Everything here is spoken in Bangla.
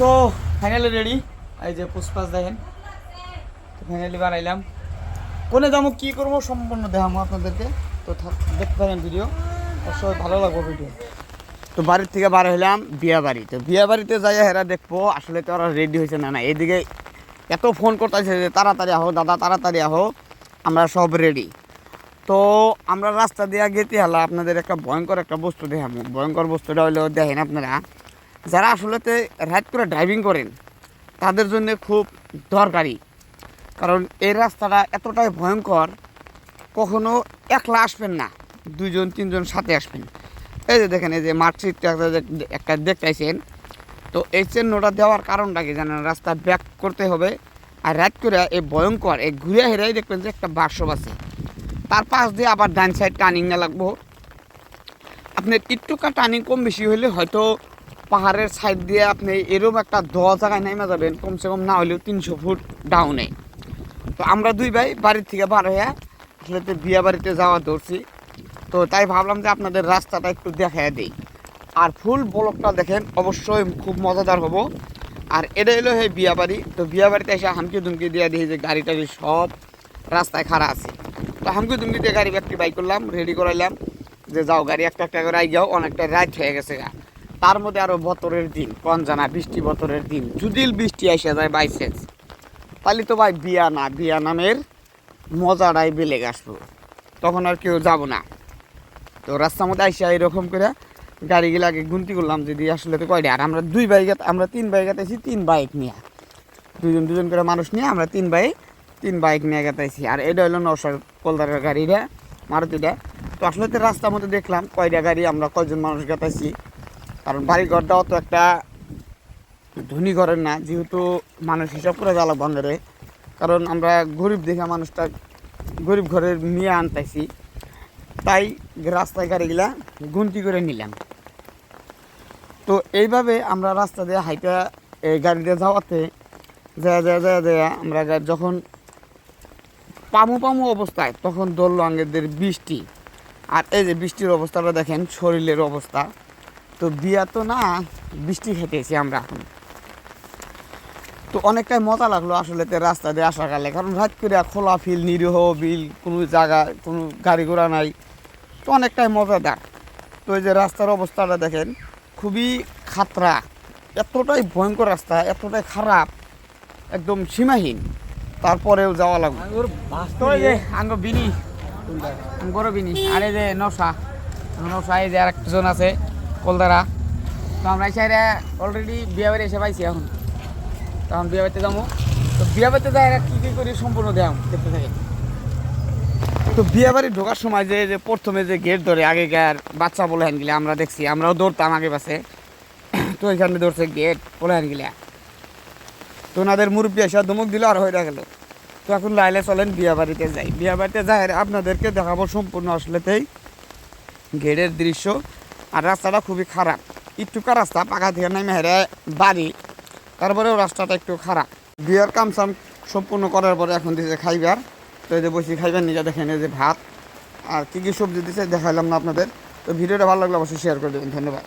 তো ফাইনালি রেডি। এই যে পুষ্পাস দেখেন, তো ফাইনালি বানাইলাম। কোনে যাবো কি করবো সম্পূর্ণ দেখাবো আপনাদেরকে। তো দেখতে পারেন ভিডিও, অবশ্যই ভালো লাগবো ভিডিও। তো বাড়ির থেকে বার হইলাম বিয়া বাড়ি। তো বিয়া বাড়িতে যাই হেরা দেখবো আসলে তো ওরা রেডি হয়েছে না। এদিকে এত ফোন করতেছে যে তাড়াতাড়ি আহো দাদা, তাড়াতাড়ি আহো, আমরা সব রেডি। তো আমরা রাস্তা দিয়ে গেতে হলো আপনাদের একটা ভয়ঙ্কর একটা বস্তু দেখাবো। ভয়ঙ্কর বস্তুটা হলো দেখেন আপনারা, যারা আসলেতে রাইড করে ড্রাইভিং করেন তাদের জন্য খুব দরকারি। কারণ এই রাস্তাটা এতটাই ভয়ঙ্কর, কখনো একলা আসবেন না, দুইজন তিনজন সাথে আসবেন। এই যে দেখেন, এই যে মার্কশিটটা একটা দেখতেছেন। তো এই চিহ্নটা দেওয়ার কারণটা কি জানেন? রাস্তা ব্যাক করতে হবে, আর রাইড করে এই ভয়ঙ্কর এই ঘুরে হেরাই দেখবেন যে একটা বাসব আছে, তার পাশ দিয়ে আবার ডান সাইড টার্নিং না লাগবো। আপনার একটুকা টার্নিং কম বেশি হলে হয়তো পাহাড়ের সাইড দিয়ে আপনি এরকম একটা জায়গায় নেমে যাবেন, কমসে কম না হলেও 300 ফুট ডাউনে। তো আমরা দুই ভাই বাড়ির থেকে বার হয়ে আসলে তো বিয়া বাড়িতে যাওয়া ধরছি। তো তাই ভাবলাম যে আপনাদের রাস্তাটা একটু দেখায় দিই। আর ফুল ব্লগটা দেখেন, অবশ্যই খুব মজাদার হবো। আর এটা হলো এই বিয়া বাড়ি। তো বিয়া বাড়িতে এসে হামকি দুমকি দিয়ে দেখি যে গাড়ি টাড়ি সব রাস্তায় খাড়া আছে। তো হামকি দুমকি দিয়ে গাড়ি একটি বাই করলাম, রেডি করাইলাম যে যাও গাড়ি একটা একটা করে আই যাও, অনেকটা রাইট হয়ে গেছে। তার মধ্যে আরও বতরের দিন, কোন জানা বৃষ্টি বতরের দিন, যদি বৃষ্টি এসে যায় বাই চান্স, তাহলে তো ভাই বিয়া না, বিয়া নামের মজাটাই বেলেগ আসবো, তখন আর কেউ যাব না। তো রাস্তার মধ্যে আইসা এরকম করে গাড়িগুলাকে গুনতি করলাম যদি আসলে তো কয়টা। আর আমরা দুই বাইক, আমরা 3 বাইক গেতেছি, 3 বাইক নিয়ে, দুজন করে মানুষ নিয়ে আমরা 3 বাইক নিয়ে গেতেছি। আর এটা হলো 900 কলদারের গাড়িটা, মারুতিটা। তো আসলে তো রাস্তার মধ্যে দেখলাম কয়টা গাড়ি, আমরা কয়জন মানুষ গেতেছি। কারণ বাড়িঘরটাও তো একটা ধনী ঘরের না, যেহেতু মানুষ হিসাব করে জ্বালা বন্ধরে। কারণ আমরা গরিব দেখা মানুষটা গরিব ঘরের নিয়ে আনতেছি, তাই রাস্তায় গাড়িগুলা গুনতি করে নিলাম। তো এইভাবে আমরা রাস্তা দিয়ে হাইটা এই গাড়ি দিয়ে যাওয়াতে যা আমরা যখন পামু অবস্থায় তখন দৌড়লো আঙ্গেদের বৃষ্টি। আর এই যে বৃষ্টির অবস্থাটা দেখেন, শরীরের অবস্থা। তো বিয়া তো না, বৃষ্টি খেতেছি আমরা এখন। তো অনেকটাই মজা লাগলো আসলে রাস্তা দিয়ে আসা গেলে, কারণ রাত করে খোলা ফিল, নিরীহ বিল, কোনো জায়গা কোনো গাড়ি ঘোড়া নাই, তো অনেকটাই মজাদার। তো এই যে রাস্তার অবস্থাটা দেখেন, খুবই খাতরা, এতটাই ভয়ঙ্কর রাস্তা, এতটাই খারাপ, একদম সীমাহীন, তারপরেও যাওয়া লাগবে। তো এই যে আঙ্গ বিনি, বড় বিনি, আর এই যে নশা, এই যে আর একজন আছে কলদারা। তো আমরা এসে অলরেডি বিয়া বাড়ি এসে পাইছি এখন, তখন বিয়া বাড়িতে যাবো। তো বিয়া বাড়িতে যাই কী করি সম্পূর্ণ দেখতে থাকি। তো বিয়া বাড়ি ঢোকার সময় যে প্রথমে যে গেট ধরে আগেকার বাচ্চা বলে হান গেলে আমরা দেখছি, আমরাও দৌড়তাম আগে পাশে। তো এখানে ধরছে গেট বলে হান গেলে, তো ওনাদের মুরব্বী এসে ধমক দিল আর হয়ে গেল। তো এখন লাইলে চলেন বিয়া বাড়িতে যাই। বিয়া বাড়িতে যাই আপনাদেরকে দেখাবো সম্পূর্ণ আসলেতেই গেটের দৃশ্য। আর রাস্তাটা খুবই খারাপ, একটুকা রাস্তা, পাকা থেকে নেমে হেরে বাড়ি, তারপরেও রাস্তাটা একটু খারাপ। বিয়ার কামসাম সম্পূর্ণ করার পরে এখন দিয়েছে খাইবার। তো এই যে বসি খাইবার নিজে দেখেন, এই যে ভাত আর কী কী সবজি দিচ্ছে দেখাইলাম না আপনাদের। তো ভিডিওটা ভালো লাগলে অবশ্যই শেয়ার করে দেবেন, ধন্যবাদ।